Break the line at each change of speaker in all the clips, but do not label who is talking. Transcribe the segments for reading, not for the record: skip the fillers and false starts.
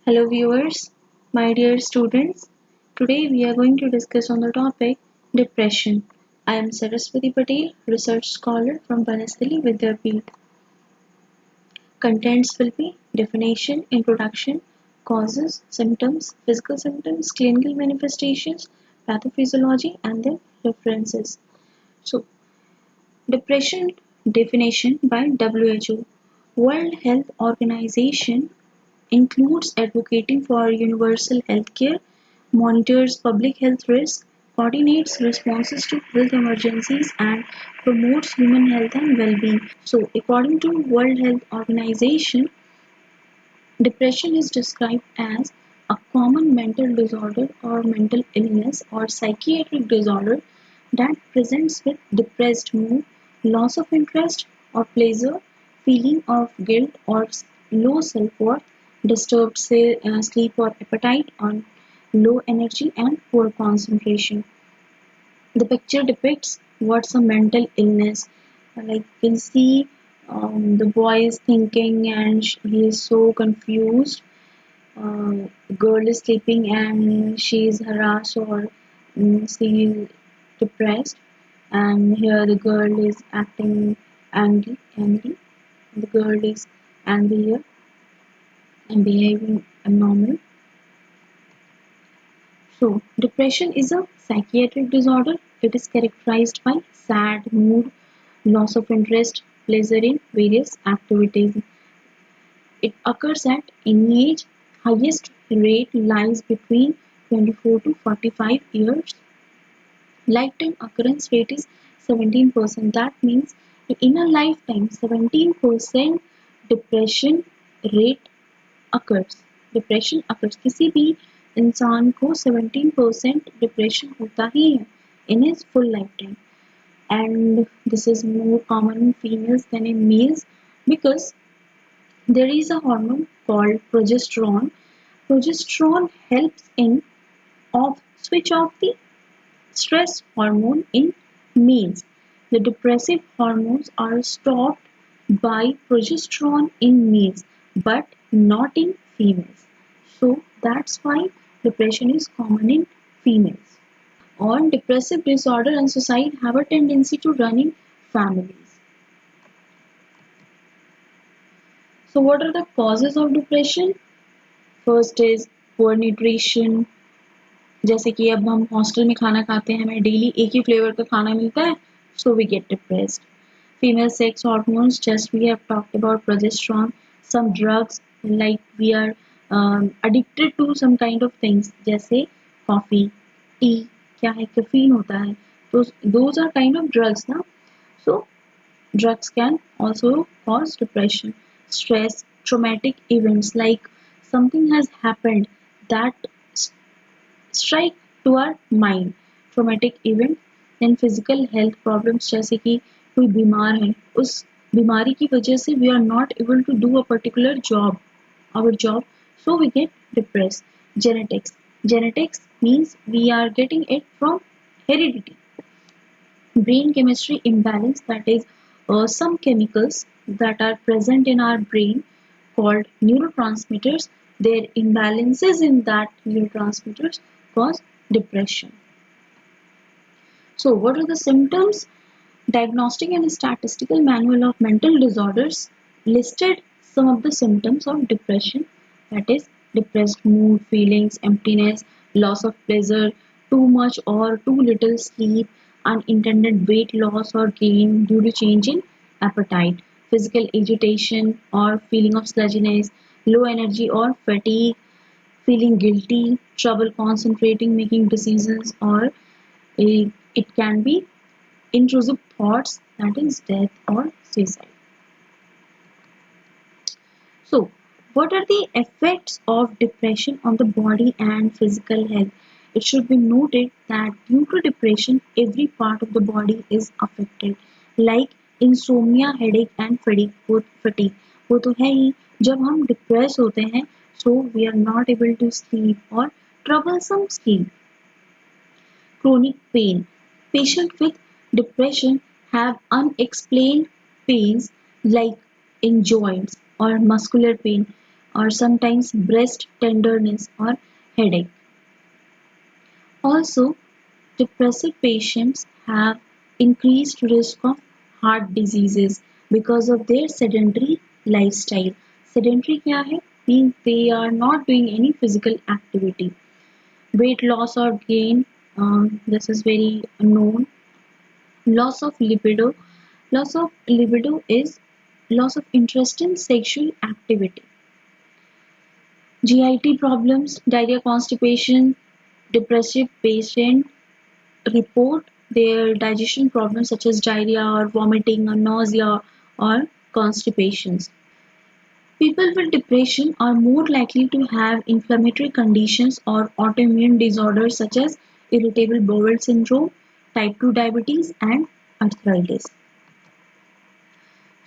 Hello viewers, my dear students. Today we are going to discuss on the topic depression. I am Saraswati Patel, research scholar from Banasthali Vidyapeeth. Contents will be definition, introduction, causes, symptoms, clinical manifestations, pathophysiology and their references. So, depression definition by WHO. World Health Organization includes advocating for universal healthcare, monitors public health risks, coordinates responses to health emergencies, and promotes human health and well-being. So, according to World Health Organization, depression is described as a common mental disorder or mental illness or psychiatric disorder that presents with depressed mood, loss of interest or pleasure, feeling of guilt or low self-worth, disturbed sleep or appetite, on low energy and poor concentration. The picture depicts what's a mental illness. Like you can see the boy is thinking and he is so confused. The girl is sleeping and she is harassed or she is depressed. And here the girl is acting angry. The girl is angry here and behaving abnormal. So, depression is a psychiatric disorder. It is characterized by sad mood, loss of interest, pleasure in various activities. It occurs at any age. Highest rate lies between 24 to 45 years. Lifetime occurrence rate is 17%. That means in a lifetime 17% depression rate occurs. Depression occurs किसी भी इंसान को 17% depression होता ही है in his full lifetime, and this is more common in females than in males because there is a hormone called progesterone. Progesterone helps in switch off the stress hormone in males. The depressive hormones are stopped by progesterone in males but not in females. So that's why depression is common in females. All depressive disorder and suicide have a tendency to run in families. So what are the causes of depression? First is poor nutrition. जैसे कि अब हम hostel में खाना खाते हैं, हमें daily एक ही फ्लेवर का खाना मिलता है, so we get depressed. Female sex hormones, just we have talked about progesterone. Some drugs, like we are addicted to some kind of things, जैसे coffee, tea, क्या है, caffeine होता है, तो those are kind of drugs ना. So drugs can also cause depression. Stress, traumatic events, like something has happened that strike to our mind, traumatic event. then physical health problems, जैसे कि कोई बीमार है, उस बीमारी की वजह से we are not able to do a particular our job, so we get depressed. Genetics means we are getting it from heredity. Brain chemistry imbalance, that is some chemicals that are present in our brain called neurotransmitters, their imbalances in that neurotransmitters cause depression. So what are the symptoms? Diagnostic and Statistical Manual of Mental Disorders listed some of the symptoms of depression, that is depressed mood, feelings, emptiness, loss of pleasure, too much or too little sleep, unintended weight loss or gain due to change in appetite, physical agitation or feeling of sluggishness, low energy or fatigue, feeling guilty, trouble concentrating, making decisions, or it can be intrusive thoughts, that is death or suicide. So, what are the effects of depression on the body and physical health? It should be noted that due to depression, every part of the body is affected, like insomnia, headache and fatigue. वो तो है ही, जब हम depress होते हैं, so we are not able to sleep or troublesome sleep. Chronic pain. Patients with depression have unexplained pains like in joints or muscular pain, or sometimes breast tenderness or headache. Also, depressive patients have increased risk of heart diseases because of their sedentary lifestyle. Sedentary क्या है? Means they are not doing any physical activity. Weight loss or gain, this is very known. Loss of libido. Loss of libido is loss of interest in sexual activity. GIT problems, diarrhea, constipation, depressive patient report their digestion problems such as diarrhea or vomiting or nausea or constipations. People with depression are more likely to have inflammatory conditions or autoimmune disorders such as irritable bowel syndrome, type 2 diabetes, and arthritis.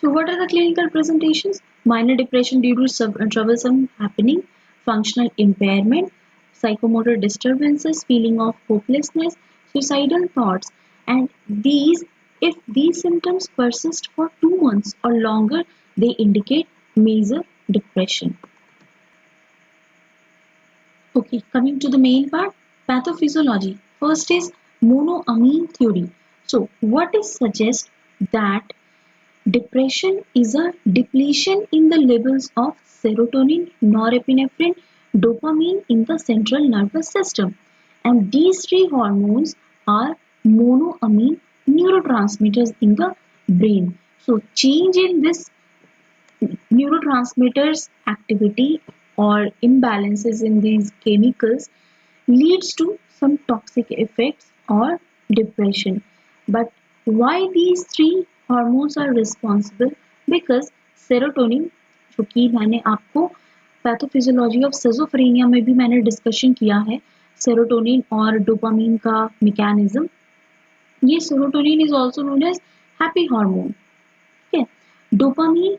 So, what are the clinical presentations? Minor depression due to troublesome happening, functional impairment, psychomotor disturbances, feeling of hopelessness, suicidal thoughts, and if these symptoms persist for 2 months or longer, they indicate major depression. Okay, coming to the main part, pathophysiology. First is monoamine theory. So, what is suggest that depression is a depletion in the levels of serotonin, norepinephrine, dopamine in the central nervous system. And these three hormones are monoamine neurotransmitters in the brain. So change in this neurotransmitters activity or imbalances in these chemicals leads to some toxic effects or depression. But why these three hormones are responsible? Because serotonin, जो कि मैंने आपको pathophysiology of schizophrenia में भी मैंने discussion किया है, serotonin और डोपामीन का मैकेनिज्म. ये serotonin is also known as happy hormone. ठीक है. डोपामीन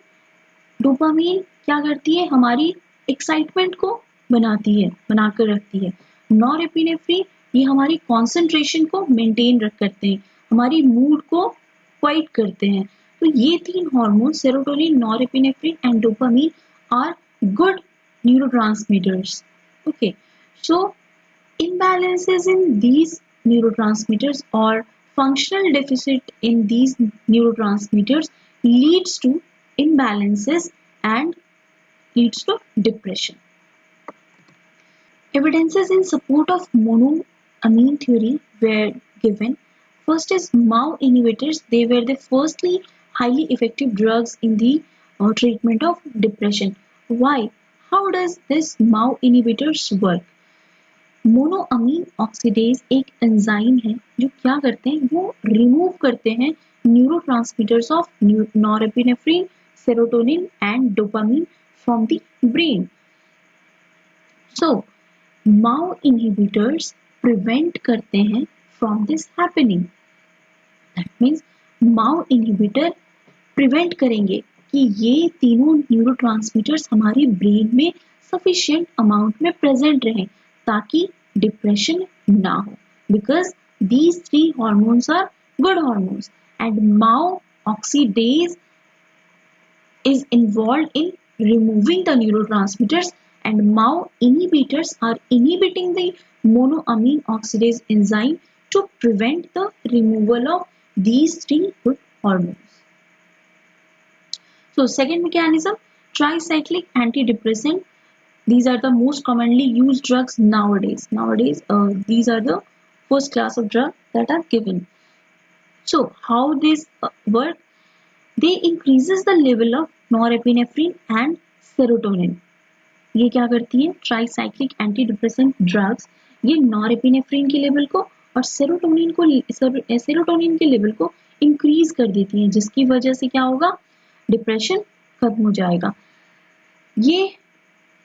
डोपामीन क्या करती है? हमारी एक्साइटमेंट को बनाकर रखती है. नॉरएपिनेफ्रिन ये हमारी कंसंट्रेशन को मेंटेन करते हैं, हमारी मूड को क्वाइट करते हैं. तो ये तीन hormone serotonin, norepinephrine and dopamine are good neurotransmitters. Okay, so imbalances in these neurotransmitters or functional deficit in these neurotransmitters leads to imbalances and leads to depression. Evidences in support of monoamine theory were given. First is MAO inhibitors. They were the firstly highly effective drugs in the treatment of depression. Why? How does this MAO inhibitors work? Monoamine oxidase एक enzyme है जो क्या करते हैं? वो remove करते हैं neurotransmitters of norepinephrine, serotonin and dopamine from the brain. So Mao inhibitors prevent करते हैं from this happening. That means Mao inhibitor prevent करेंगे कि ये तीनों न्यूरोट्रांसमीटर्स हमारी ब्रेन में सफिशिएंट अमाउंट में प्रेजेंट रहें ताकि डिप्रेशन ना हो. Because these three hormones are good hormones and MAO oxidase is involved in removing the neurotransmitters and MAO inhibitors are inhibiting the monoamine oxidase enzyme to prevent the removal of these three good hormones. So second mechanism, tricyclic antidepressant. These are the most commonly used drugs nowadays. These are the first class of drugs that are given. So how these work? They increases the level of norepinephrine and serotonin. ये क्या करती है? Tricyclic antidepressant drugs ये norepinephrine के level को और serotonin के level को इंक्रीज कर देती हैं, जिसकी वजह से क्या होगा? डिप्रेशन खत्म हो जाएगा. ये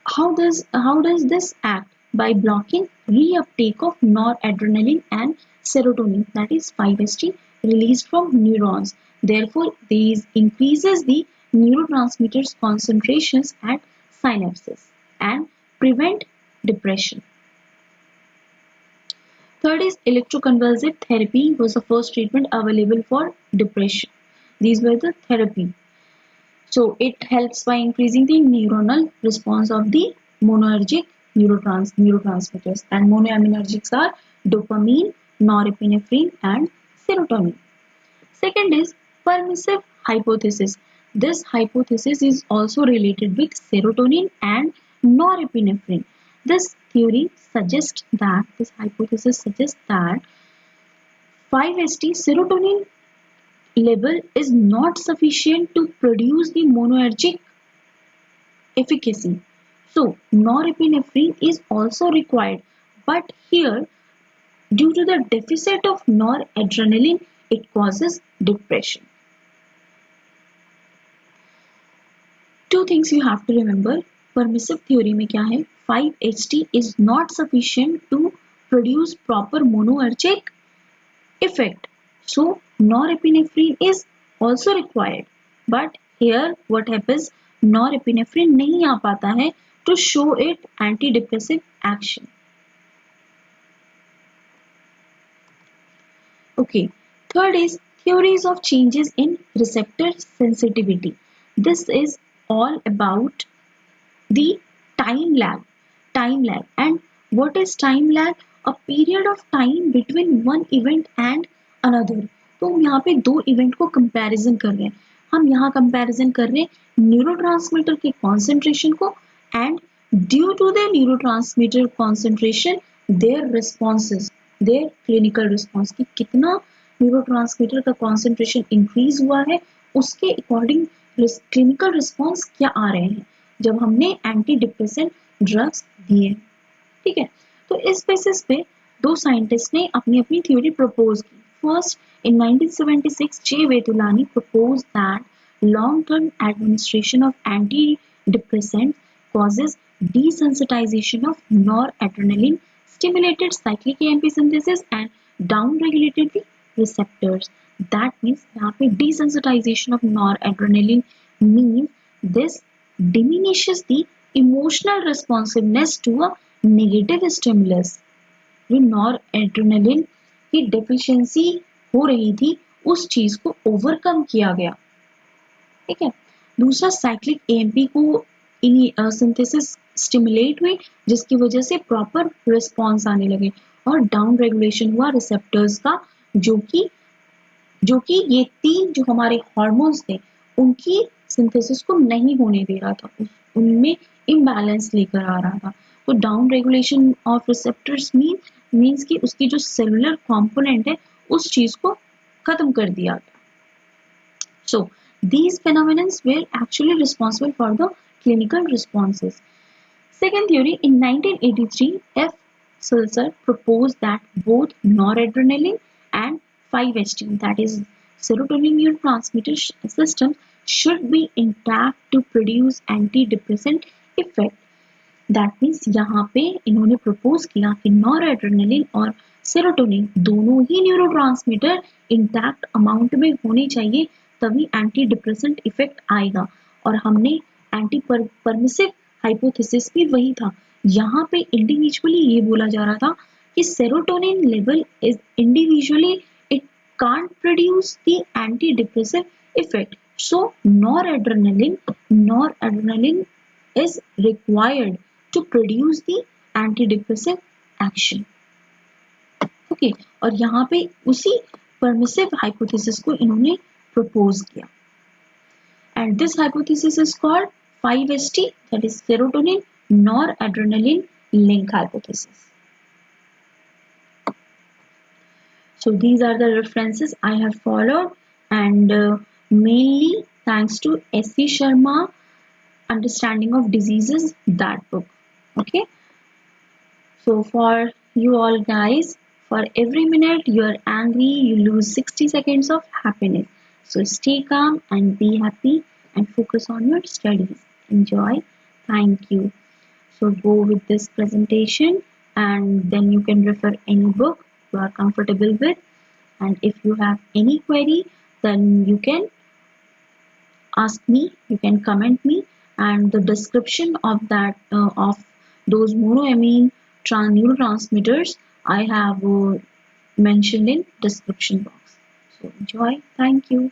How does this act? By blocking reuptake of noradrenaline and serotonin, that is 5-HT, released from neurons. Therefore, these increases the neurotransmitters concentrations at synapses and prevent depression. Third is electroconvulsive therapy was the first treatment available for depression. These were the therapy. So it helps by increasing the neuronal response of the monoergic neurotransmitters, and monoaminergics are dopamine, norepinephrine and serotonin. Second is permissive hypothesis. This hypothesis is also related with serotonin and norepinephrine. This hypothesis suggests that 5-HT serotonin level is not sufficient to produce the monoergic efficacy. So norepinephrine is also required, but here due to the deficit of noradrenaline it causes depression. Two things you have to remember. Permissive theory में क्या है? 5-HT is not sufficient to produce proper monoergic effect. So norepinephrine is also required. But here what happens? Norepinephrine नहीं आ पाता है to show it antidepressive action. Okay. Third is theories of changes in receptor sensitivity. This is all about the time lag. And what is time lag? A period of time between one event and another. तो हम यहाँ पे दो event को comparison कर रहे हैं. हम यहाँ कंपैरिजन कर रहे हैं न्यूरोट्रांसमीटर के कॉन्सेंट्रेशन को and due to the neurotransmitter concentration their responses, their clinical response, कि कितना न्यूरोट्रांसमीटर का कॉन्सेंट्रेशन इंक्रीज हुआ है उसके अकॉर्डिंग क्लिनिकल रिस्पॉन्स क्या आ रहे हैं जब हमने एंटी डिप्रेसेंट ड्रग्स दिए. ठीक है, तो इस बेसिस पे दो साइंटिस्ट ने अपनी अपनी थ्योरी प्रपोज की. First, in 1976 J. Vetulani proposed that long-term administration of antidepressants causes desensitization of noradrenaline, stimulated cyclic AMP synthesis and downregulated the receptors. That means यहाँ पे desensitization of noradrenaline means this diminishes the emotional responsiveness to a negative stimulus. जो noradrenaline की deficiency हो रही थी उस चीज को ओवरकम किया गया. ठीक है. दूसरा, साइक्लिक एएमपी को सिंथेसिस स्टिमुलेट हुई जिसकी वजह से प्रॉपर रिस्पॉन्स आने लगे और डाउन रेगुलेशन हुआ रिसेप्टर्स का, जो कि ये तीन जो हमारे हार्मोन्स थे उनकी सिंथेसिस को नहीं होने दे रहा था, उनमें इम्बैलेंस लेकर आ रहा था. तो down regulation of receptors means कि उसकी जो सेलुलर कंपोनेंट है उस चीज को खत्म कर दिया गया. So these phenomena were actually responsible for the clinical responses. Second theory, in 1983 F. Sulzer proposed that both noradrenaline and 5-HT, that is serotonin neurotransmitter system, should be intact to produce antidepressant effect. That means यहाँ पे इन्होंने propose किया कि noradrenaline और serotonin दोनों ही neurotransmitter intact amount में होने चाहिए तभी एंटी डिप्रेसेंट इफेक्ट आएगा. और हमने एंटी परमिसिव हाइपोथेसिस भी वही था. यहाँ पे इंडिविजुअली ये बोला जा रहा था कि serotonin level is individually it can't produce the anti depressive effect. So noradrenaline is required to produce the antidepressive action. Okay, और यहाँ पे उसी permissive hypothesis को इन्होंने propose किया. And this hypothesis is called 5-HT, that is serotonin noradrenaline link hypothesis. So these are the references I have followed, and mainly thanks to S.C. Sharma, Understanding of Diseases, that book. Okay, so for you all guys, for every minute you are angry, you lose 60 seconds of happiness. So stay calm and be happy and focus on your studies. Enjoy. Thank you. So go with this presentation and then you can refer any book you are comfortable with. And if you have any query, then you can ask me, you can comment me, and the description of that of those monoamine neurotransmitters I have mentioned in description box. So enjoy. Thank you.